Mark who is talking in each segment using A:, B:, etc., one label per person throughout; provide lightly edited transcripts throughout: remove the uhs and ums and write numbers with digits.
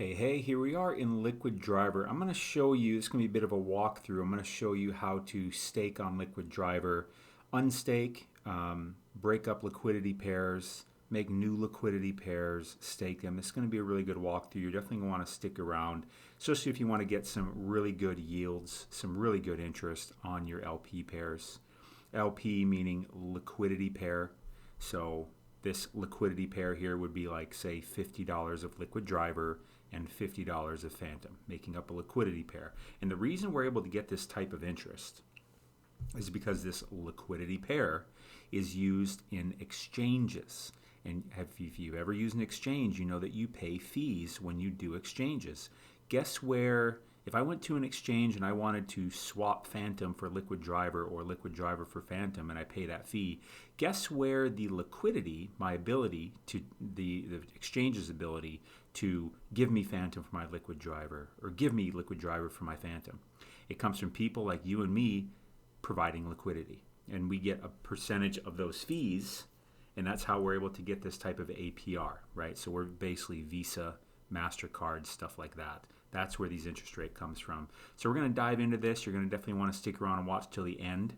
A: Hey, here we are in Liquid Driver. I'm going to show you, it's going to be a bit of a walkthrough. I'm going to show you how to stake on Liquid Driver, unstake, break up liquidity pairs, make new liquidity pairs, stake them. It's going to be a really good walkthrough. You're definitely going to want to stick around, especially if you want to get some really good yields, some really good interest on your LP pairs. LP meaning liquidity pair. So this liquidity pair here would be like, say, $50 of Liquid Driver and $50 of Fantom, making up a liquidity pair. And the reason we're able to get this type of interest is because this liquidity pair is used in exchanges. And if you've ever used an exchange, you know that you pay fees when you do exchanges. Guess where, if I went to an exchange and I wanted to swap Fantom for Liquid Driver or Liquid Driver for Fantom and I pay that fee, guess where the liquidity, my ability to, the exchange's ability to give me Fantom for my Liquid Driver or give me Liquid Driver for my Fantom. It comes from people like you and me providing liquidity. And we get a percentage of those fees, and that's how we're able to get this type of APR, right? So we're basically Visa, MasterCard, stuff like that. That's where these interest rate comes from. So we're going to dive into this. You're going to definitely want to stick around and watch till the end.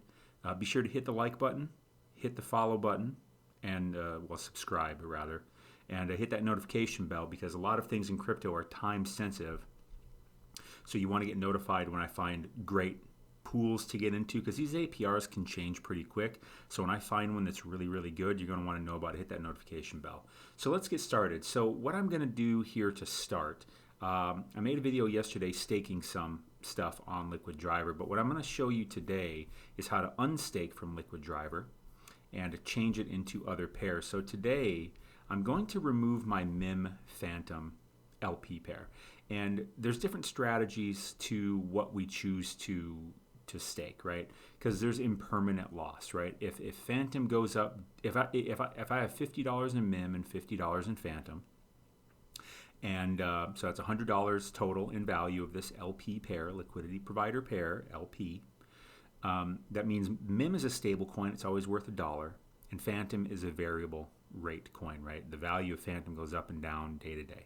A: Be sure to hit the like button, hit the follow button, and subscribe rather, and hit that notification bell because a lot of things in crypto are time sensitive. So you want to get notified when I find great pools to get into because these APRs can change pretty quick. So when I find one that's really, really good, you're going to want to know about it. Hit that notification bell. So let's get started. So what I'm going to do here to start, I made a video yesterday staking some stuff on Liquid Driver, but what I'm going to show you today is how to unstake from Liquid Driver and to change it into other pairs. So today I'm going to remove my MIM Fantom LP pair. And there's different strategies to what we choose to stake, right? Because there's impermanent loss, right? If Fantom goes up, if I have $50 in MIM and $50 in Fantom, and so that's $100 total in value of this LP pair, liquidity provider pair, LP. That means MIM is a stable coin. It's always worth $1. And Fantom is a variable rate coin, right? The value of Fantom goes up and down day to day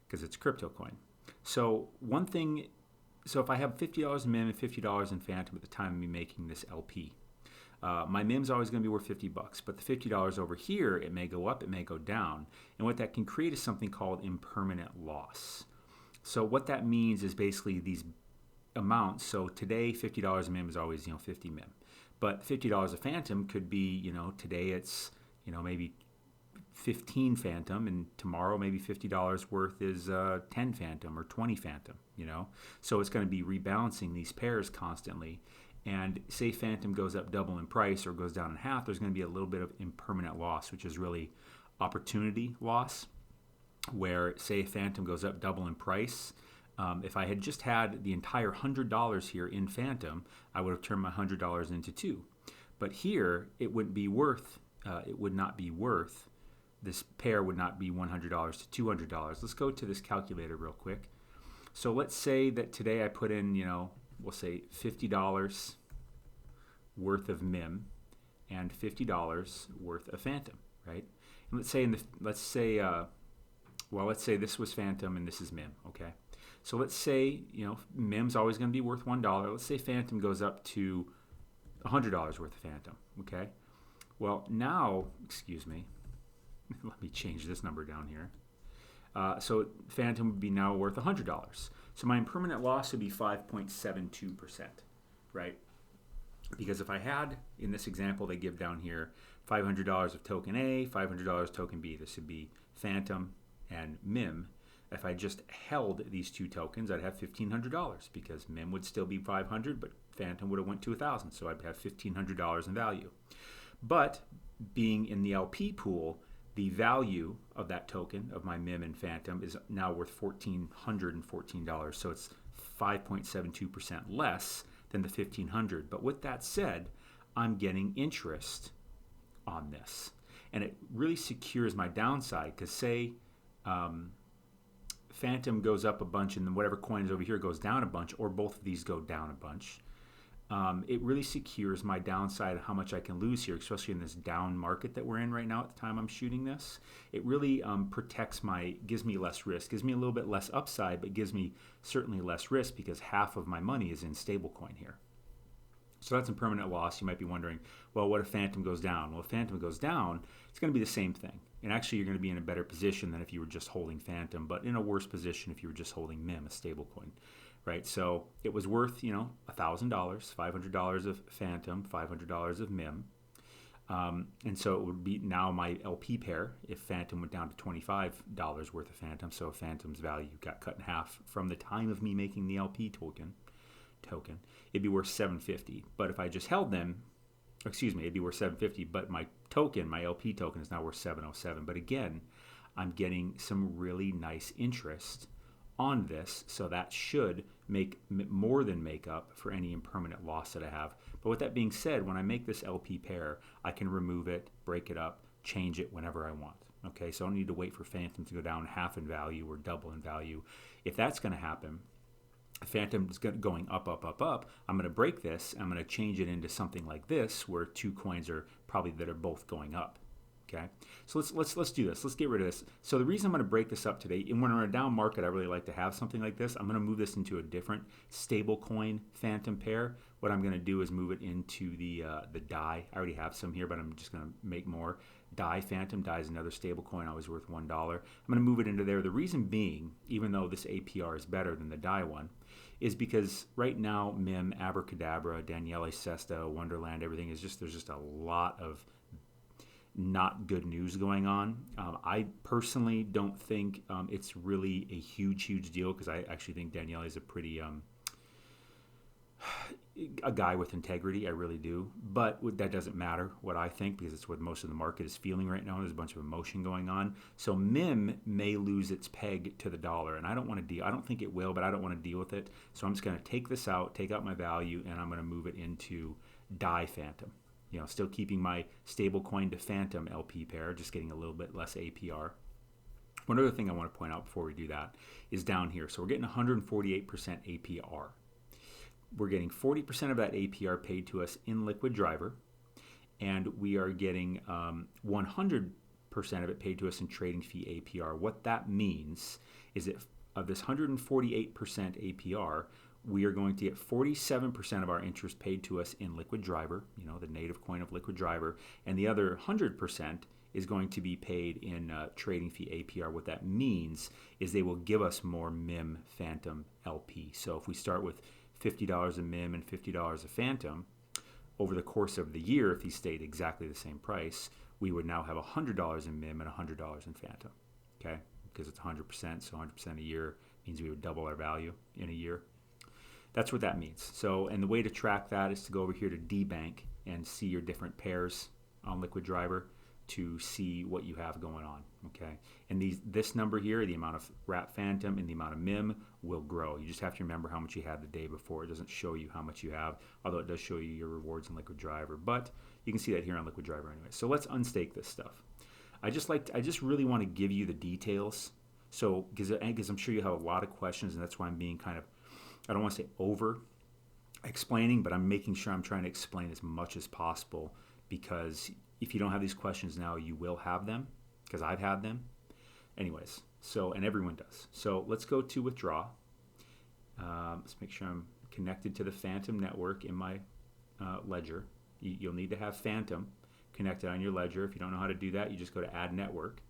A: because it's a crypto coin. So one thing, so if I have $50 in MIM and $50 in Fantom at the time of me making this LP, my MIM's always going to be worth $50, but the $50 over here, it may go up, it may go down. And what that can create is something called impermanent loss. So what that means is basically these amounts. So today, $50 MIM is always, 50 MIM. But $50 of Fantom could be, today it's, maybe 15 Fantom, and tomorrow maybe $50 worth is 10 Fantom or 20 Fantom, So it's going to be rebalancing these pairs constantly. And say Fantom goes up double in price or goes down in half, there's going to be a little bit of impermanent loss, which is really opportunity loss, where say Fantom goes up double in price. If I had just had the entire $100 here in Fantom, I would have turned my $100 into two. But here, it wouldn't be worth, this pair would not be $100 to $200. Let's go to this calculator real quick. So let's say that today I put in, we'll say $50 worth of MIM and $50 worth of Fantom, right? And let's say let's say this was Fantom and this is MIM, okay? So let's say, MIM's always going to be worth $1. Let's say Fantom goes up to $100 worth of Fantom, okay? Well, now, excuse me, let me change this number down here. So Fantom would be now worth $100. So my impermanent loss would be 5.72%, right? Because if I had, in this example they give down here, $500 of token A, $500 token B, this would be Fantom and MIM. If I just held these two tokens, I'd have $1,500 because MIM would still be 500, but Fantom would have went to 1,000, so I'd have $1,500 in value. But being in the LP pool, the value of that token, of my MIM and Fantom, is now worth $1,414. So it's 5.72% less than the $1,500. But with that said, I'm getting interest on this. And it really secures my downside because say Fantom goes up a bunch and then whatever coin is over here goes down a bunch, or both of these go down a bunch. it really secures my downside, how much I can lose here, especially in this down market that we're in right now at the time I'm shooting this. It really gives me less risk, gives me a little bit less upside, but gives me certainly less risk because half of my money is in stablecoin here. So that's a permanent loss. You might be wondering, well, what if Fantom goes down? Well, if Fantom goes down, it's going to be the same thing. And actually, you're going to be in a better position than if you were just holding Fantom, but in a worse position if you were just holding MIM, a stablecoin, right? So it was worth, $1,000, $500 of Fantom, $500 of MIM. And so it would be now my LP pair if Fantom went down to $25 worth of Fantom. So Fantom's value got cut in half from the time of me making the LP token, it'd be worth $750. But if I just held them, it'd be worth $750, but my token, my LP token, is now worth $707. But again, I'm getting some really nice interest on this, so that should more than make up for any impermanent loss that I have. But with that being said, when I make this LP pair, I can remove it, break it up, change it whenever I want. Okay, so I don't need to wait for Fantom to go down half in value or double in value. If that's going to happen, Fantom is going up, I'm going to break this. I'm going to change it into something like this, where two coins are both going up. Okay, so let's do this. Let's get rid of this. So the reason I'm going to break this up today, and when we're in a down market, I really like to have something like this. I'm going to move this into a different stablecoin Fantom pair. What I'm going to do is move it into the DAI. I already have some here, but I'm just going to make more. DAI Fantom. DAI is another stablecoin, always worth $1. I'm going to move it into there. The reason being, even though this APR is better than the DAI one, is because right now MIM, Abracadabra, Daniele Sesta, Wonderland, everything is there's just a lot of not good news going on. I personally don't think it's really a huge deal, because I actually think Daniele is a pretty a guy with integrity. I really do. But that doesn't matter what I think, because it's what most of the market is feeling right now. There's a bunch of emotion going on. So MIM may lose its peg to the dollar, and I don't want to deal. I don't think it will, but I don't want to deal with it. So I'm just going to take this out, take out my value, and I'm going to move it into DAI Fantom. Still keeping my stablecoin to Fantom LP pair, just getting a little bit less APR. One other thing I want to point out before we do that is down here. So we're getting 148% APR. We're getting 40% of that APR paid to us in Liquid Driver, and we are getting 100% of it paid to us in trading fee APR. What that means is that of this 148% APR, we are going to get 47% of our interest paid to us in Liquid Driver, the native coin of Liquid Driver, and the other 100% is going to be paid in trading fee APR. What that means is they will give us more MIM Fantom LP. So if we start with $50 of MIM and $50 of Fantom, over the course of the year, if these stayed exactly the same price, we would now have $100 in MIM and $100 in Fantom, okay? Because it's 100%, so 100% a year means we would double our value in a year. That's what that means. So, and the way to track that is to go over here to DBank and see your different pairs on Liquid Driver to see what you have going on, okay? And this number here, the amount of wrap Fantom and the amount of MIM, will grow. You just have to remember how much you had the day before. It doesn't show you how much you have, although it does show you your rewards in Liquid Driver. But you can see that here on Liquid Driver anyway. So let's unstake this stuff. I just really want to give you the details. So, because I'm sure you have a lot of questions, and that's why I'm being kind of, I don't want to say over explaining, but I'm making sure I'm trying to explain as much as possible, because if you don't have these questions now, you will have them, because I've had them. Anyways, so, and everyone does. So let's go to withdraw. Let's make sure I'm connected to the Fantom Network in my ledger. You'll need to have Fantom connected on your ledger. If you don't know how to do that, you just go to Add Network,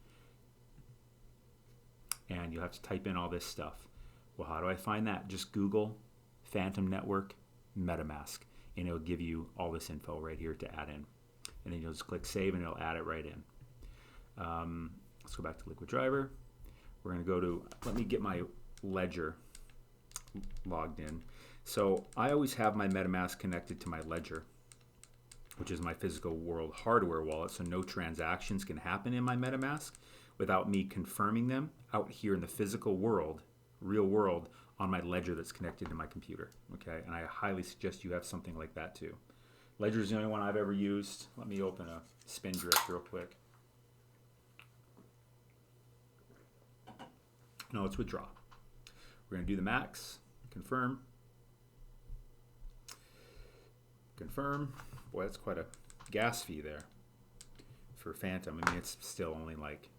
A: and you'll have to type in all this stuff. Well, how do I find that? Just Google Fantom Network MetaMask, and it'll give you all this info right here to add in. And then you'll just click Save, and it'll add it right in. Let's go back to Liquid Driver. We're going to go to, let me get my ledger logged in. So I always have my MetaMask connected to my ledger, which is my physical world hardware wallet, so no transactions can happen in my MetaMask without me confirming them out here in the physical world, real world, on my ledger that's connected to my computer, okay? And I highly suggest you have something like that too. Ledger is the only one I've ever used. Let me open a Spindrift real quick. No, let's withdraw. We're gonna do the max, confirm. Confirm. Boy, that's quite a gas fee there for Fantom. I mean, it's still only like,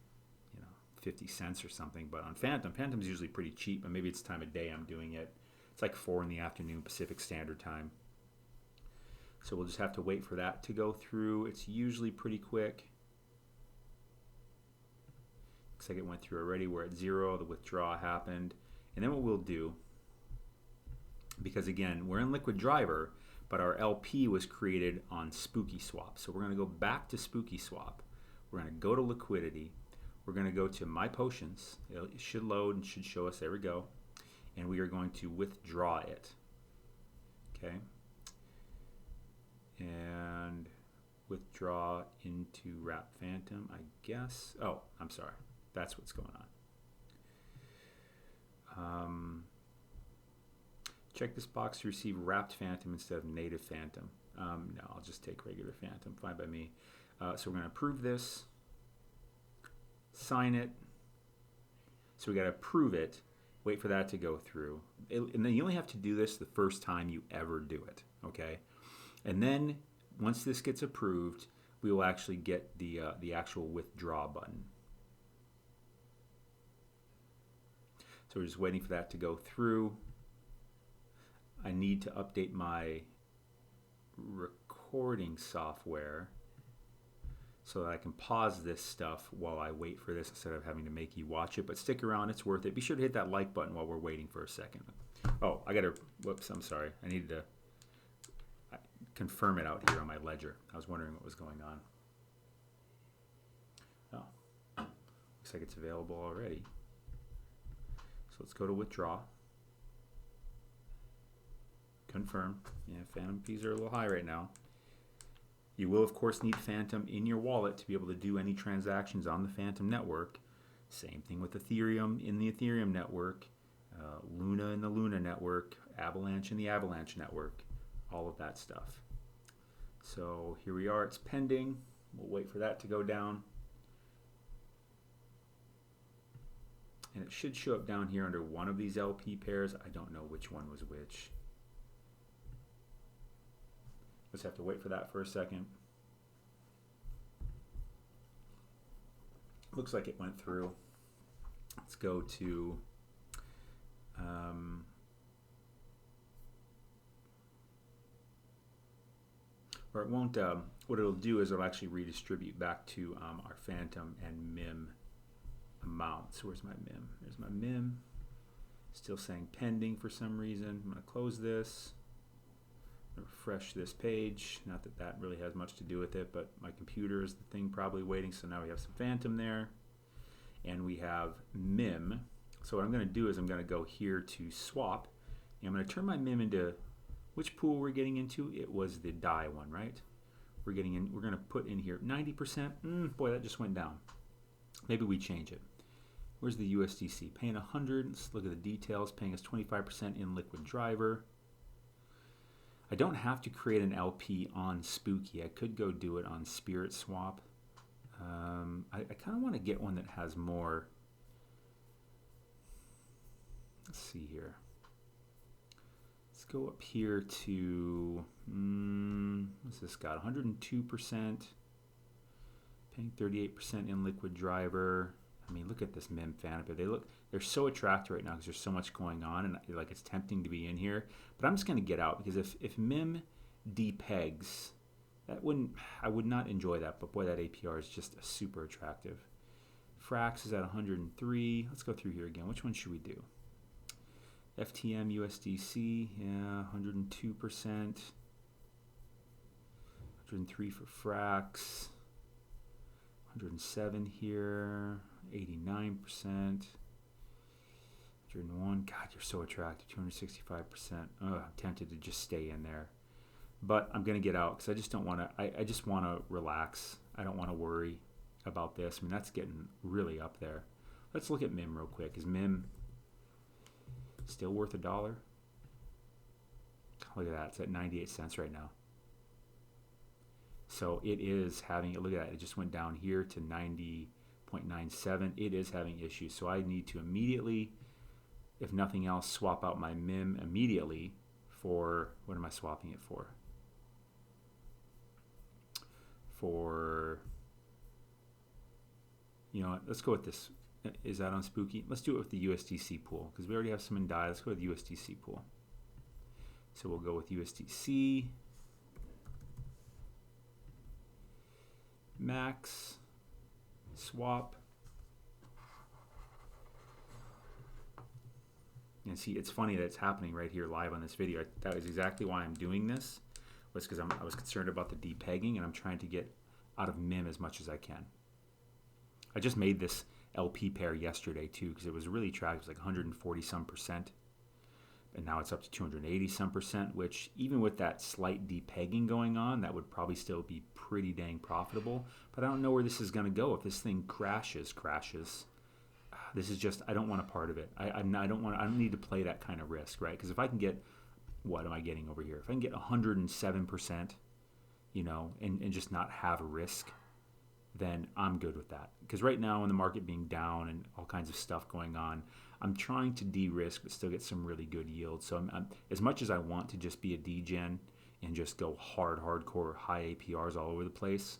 A: 50 cents or something, but on Fantom's usually pretty cheap, and maybe it's time of day I'm doing it. It's like 4 in the afternoon Pacific Standard Time. So we'll just have to wait for that to go through. It's usually pretty quick. Looks like it went through already. We're at 0. The withdrawal happened. And then what we'll do, because again, we're in Liquid Driver, but our LP was created on spookyswap. So we're going to go back to spookyswap. We're going to go to liquidity. We're going to go to My Potions. It should load and should show us. There we go. And we are going to withdraw it. Okay. And withdraw into Wrap Fantom, I guess. Oh, I'm sorry. That's what's going on. Check this box to receive Wrapped Fantom instead of Native Fantom. No, I'll just take regular Fantom. Fine by me. So we're going to approve this. Sign it. So we got to approve it. Wait for that to go through. And then you only have to do this the first time you ever do it. Okay. And then once this gets approved, we will actually get the actual withdraw button. So we're just waiting for that to go through. I need to update my recording software so that I can pause this stuff while I wait for this instead of having to make you watch it. But stick around, it's worth it. Be sure to hit that like button while we're waiting for a second. Oh, whoops, I'm sorry. I needed to confirm it out here on my ledger. I was wondering what was going on. Oh, looks like it's available already. So let's go to withdraw. Confirm. Yeah, Fantom fees are a little high right now. You will, of course, need Fantom in your wallet to be able to do any transactions on the Fantom network. Same thing with Ethereum in the Ethereum network, Luna in the Luna network, Avalanche in the Avalanche network, all of that stuff. So here we are. It's pending. We'll wait for that to go down. And it should show up down here under one of these LP pairs. I don't know which one was which. Just have to wait for that for a second. Looks like it went through. Let's go to or it won't. What it'll do is it'll actually redistribute back to our Fantom and MIM amounts. Where's my MIM? There's my MIM. Still saying pending for some reason. I'm going to close this. Refresh this page. Not that that really has much to do with it, but my computer is the thing probably waiting. So now we have some Fantom there, and we have MIM. So what I'm going to do is I'm going to go here to swap, and I'm going to turn my MIM into which pool we're getting into. It was the DAI one, right? We're getting in. We're going to put in here 90%. Boy, that just went down. Maybe we change it. Where's the USDC? Paying 100. Let's look at the details. Paying us 25% in Liquid Driver. I don't have to create an LP on Spooky. I could go do it on Spirit Swap. I kind of want to get one that has more. Let's see here. Let's go up here to, what's this got? 102%. Paying 38% in Liquid Driver. I mean, look at this MIM Fantom. They're so attractive right now because there's so much going on, and like it's tempting to be in here. But I'm just going to get out because if MIM depegs, I would not enjoy that. But boy, that APR is just super attractive. Frax is at 103. Let's go through here again. Which one should we do? FTM USDC, yeah, 102%. 103 for Frax. 107 here. 89%. 101. God, you're so attractive. 265%. I'm tempted to just stay in there. But I'm going to get out because I just don't want to. I just want to relax. I don't want to worry about this. I mean, that's getting really up there. Let's look at MIM real quick. Is MIM still worth $1? Look at that. It's at 98 cents right now. So it is having, look at that. It just went down here to 90.97. It is having issues. So I need to immediately, if nothing else, swap out my MIM immediately for, what am I swapping it for? for, you know what, let's go with this. Is that on Spooky? Let's do it with the USDC pool because we already have some in DAI. Let's go with USDC pool. So we'll go with USDC, max, swap. And see, it's funny that it's happening right here live on this video. That is exactly why I'm doing this, was because I was concerned about the depegging, and I'm trying to get out of MIM as much as I can. I just made this LP pair yesterday too, because it was really tracked. It was like 140 some percent, and now it's up to 280 some percent, which even with that slight depegging going on, that would probably still be pretty dang profitable. But I don't know where this is going to go. If this thing crashes, this is just, I don't want a part of it. I don't need to play that kind of risk, right? Because if I can get, what am I getting over here? If I can get 107%, you know, and just not have a risk, then I'm good with that. Because right now, in the market being down and all kinds of stuff going on, I'm trying to de-risk but still get some really good yield. So I'm, as much as I want to just be a degen and just go hardcore high APRs all over the place,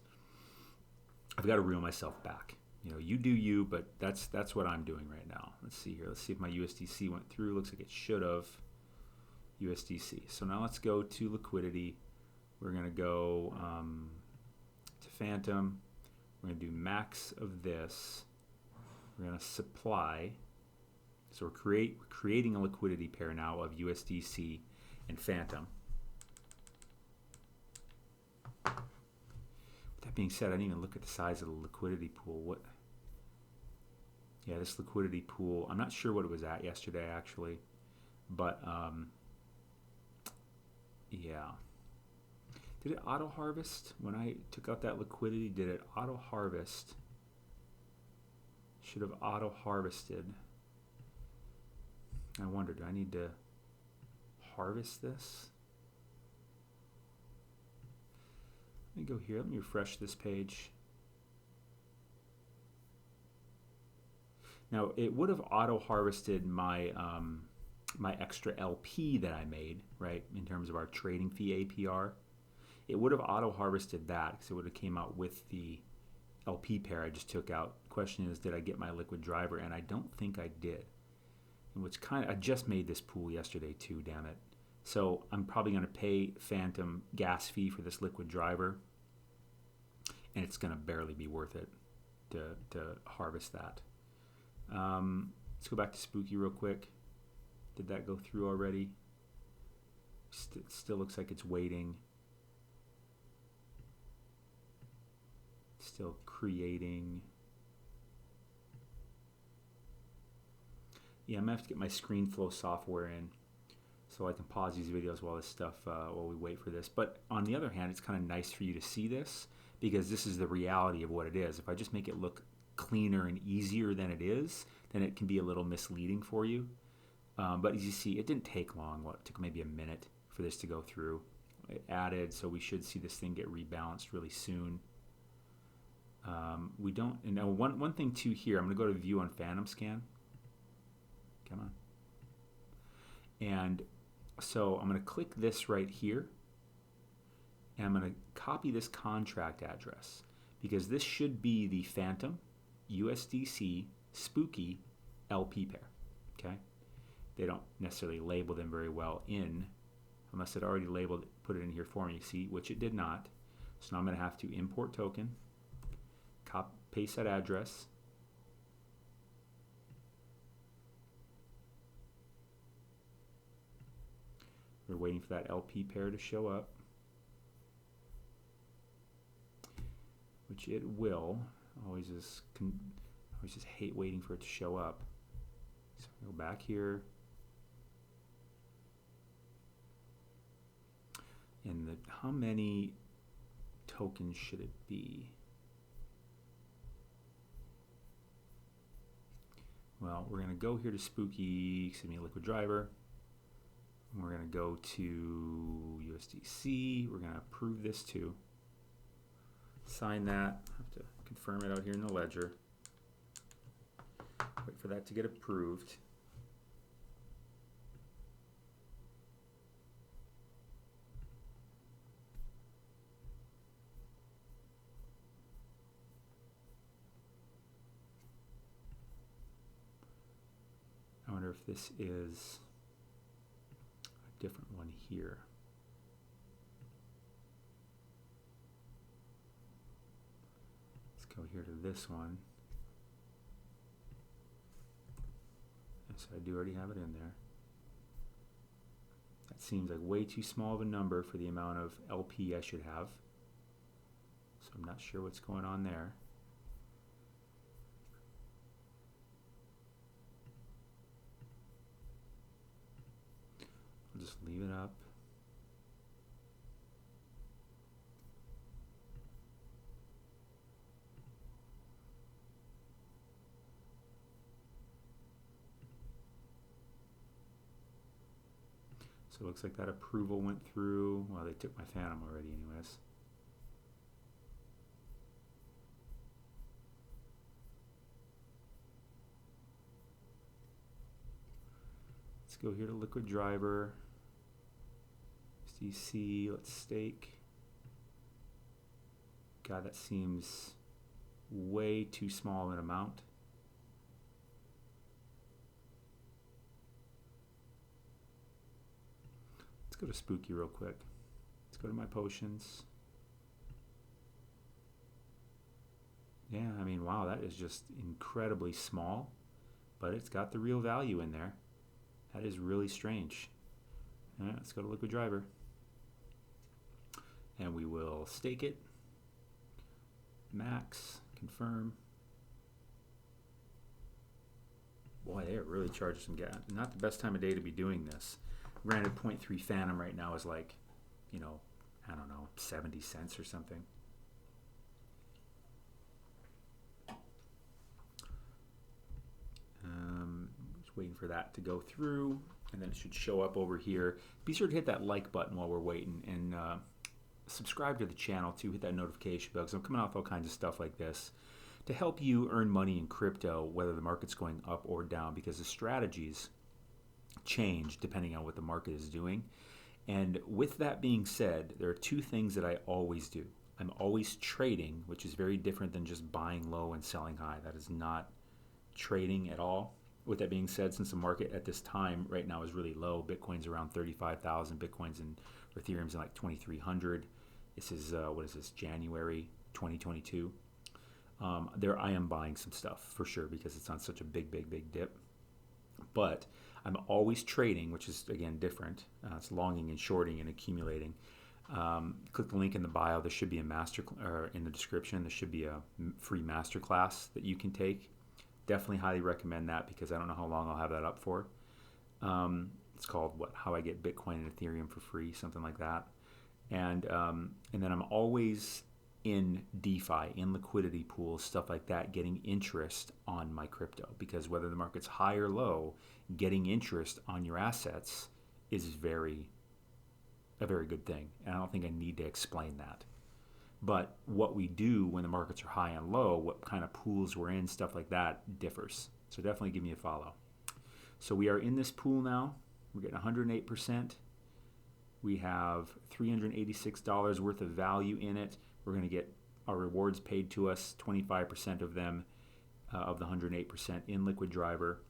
A: I've got to reel myself back. You know, you do you, but that's what I'm doing right now. Let's see here. Let's see if my USDC went through. Looks like it should have. USDC. So now let's go to liquidity. We're going to go to Fantom. We're going to do max of this. We're going to supply. So we're creating a liquidity pair now of USDC and Fantom. With that being said, I didn't even look at the size of the liquidity pool. What? Yeah, this liquidity pool, I'm not sure what it was at yesterday actually, but yeah. Did it auto harvest when I took out that liquidity? Did it auto harvest? Should have auto harvested. I wonder, do I need to harvest this? Let me go here. Let me refresh this page. Now, it would have auto harvested my my extra LP that I made, right, in terms of our trading fee APR. It would have auto harvested that because it would have came out with the LP pair I just took out. The question is, did I get my liquid driver? And I don't think I did. And which I just made this pool yesterday too, damn it. So I'm probably going to pay Fantom gas fee for this liquid driver, and it's going to barely be worth it to harvest that. Let's go back to Spooky real quick. Did that go through already? It still looks like it's waiting. Still creating. Yeah, I'm gonna have to get my ScreenFlow software in so I can pause these videos while this stuff while we wait for this. But on the other hand, it's kind of nice for you to see this because this is the reality of what it is. If I just make it look cleaner and easier than it is, then it can be a little misleading for you. But as you see, it didn't take long. It took maybe a minute for this to go through. It added, so we should see this thing get rebalanced really soon. We don't, and now one thing too here, I'm going to go to view on Fantom scan. Come on. And so I'm going to click this right here, and I'm going to copy this contract address because this should be the Fantom USDC Spooky LP pair. Okay, they don't necessarily label them very well unless it already labeled it, put it in here for me, see, which it did not. So now I'm going to have to import token, paste that address, we're waiting for that LP pair to show up, which it will. Always just hate waiting for it to show up. So go back here, and how many tokens should it be? Well, we're going to go here to Spooky, liquid driver. And we're going to go to USDC. We're going to approve this too. Sign that. I have to confirm it out here in the ledger. Wait for that to get approved. if this is a different one here. Let's go here to this one. So I do already have it in there. That seems like way too small of a number for the amount of LP I should have. So I'm not sure what's going on there. I'll just leave it up. So it looks like that approval went through. Well, they took my Fantom already anyways. Let's go here to liquid driver. USDC, let's stake. God, that seems way too small an amount. Let's go to Spooky real quick. Let's go to my potions. Yeah, I mean, wow, that is just incredibly small, but it's got the real value in there. That is really strange. All right, let's go to liquid driver. And we will stake it. Max, confirm. Boy, they are really charging some gas. Not the best time of day to be doing this. Granted, 0.3 Fantom right now is like, you know, I don't know, 70 cents or something. Just waiting for that to go through, and then it should show up over here. Be sure to hit that like button while we're waiting, and subscribe to the channel too. Hit that notification bell, because I'm coming off all kinds of stuff like this to help you earn money in crypto, whether the market's going up or down, because the strategies change depending on what the market is doing. And with that being said, there are two things that I always do. I'm always trading, which is very different than just buying low and selling high. That is not trading at all. With that being said, since the market at this time right now is really low, Bitcoin's around 35,000, Bitcoin's and Ethereum's in like 2,300. This is what is this, January 2022. There I am buying some stuff for sure, because it's on such a big dip. But I'm always trading, which is again different. It's longing and shorting and accumulating. Click the link in the bio. There should be a or in the description. There should be a free masterclass that you can take. Definitely highly recommend that, because I don't know how long I'll have that up for. It's called How I Get Bitcoin and Ethereum for Free, something like that. And then I'm always in DeFi, in liquidity pools, stuff like that, getting interest on my crypto, because whether the market's high or low, getting interest on your assets is a very good thing. And I don't think I need to explain that. But what we do when the markets are high and low, what kind of pools we're in, stuff like that differs. So definitely give me a follow. So we are in this pool now. We're getting 108%. We have $386 worth of value in it. We're going to get our rewards paid to us, 25% of them, of the 108% in liquid driver,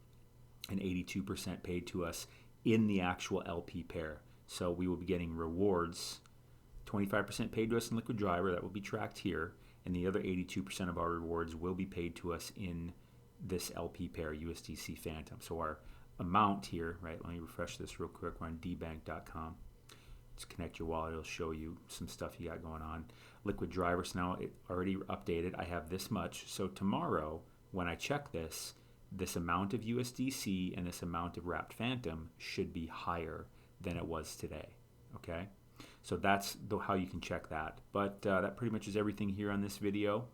A: and 82% paid to us in the actual LP pair. So we will be getting rewards, 25% paid to us in liquid driver, that will be tracked here, and the other 82% of our rewards will be paid to us in this LP pair, USDC Fantom. So our amount here, right, let me refresh this real quick. We're on dbank.com. Just connect your wallet. It'll show you some stuff you got going on. Liquid drivers, now it already updated. I have this much. So tomorrow, when I check this amount of USDC and this amount of wrapped Fantom should be higher than it was today. Okay? So that's how you can check that. But that pretty much is everything here on this video.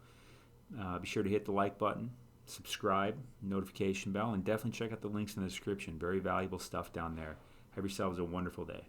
A: Be sure to hit the like button, subscribe, notification bell, and definitely check out the links in the description. Very valuable stuff down there. Have yourselves a wonderful day.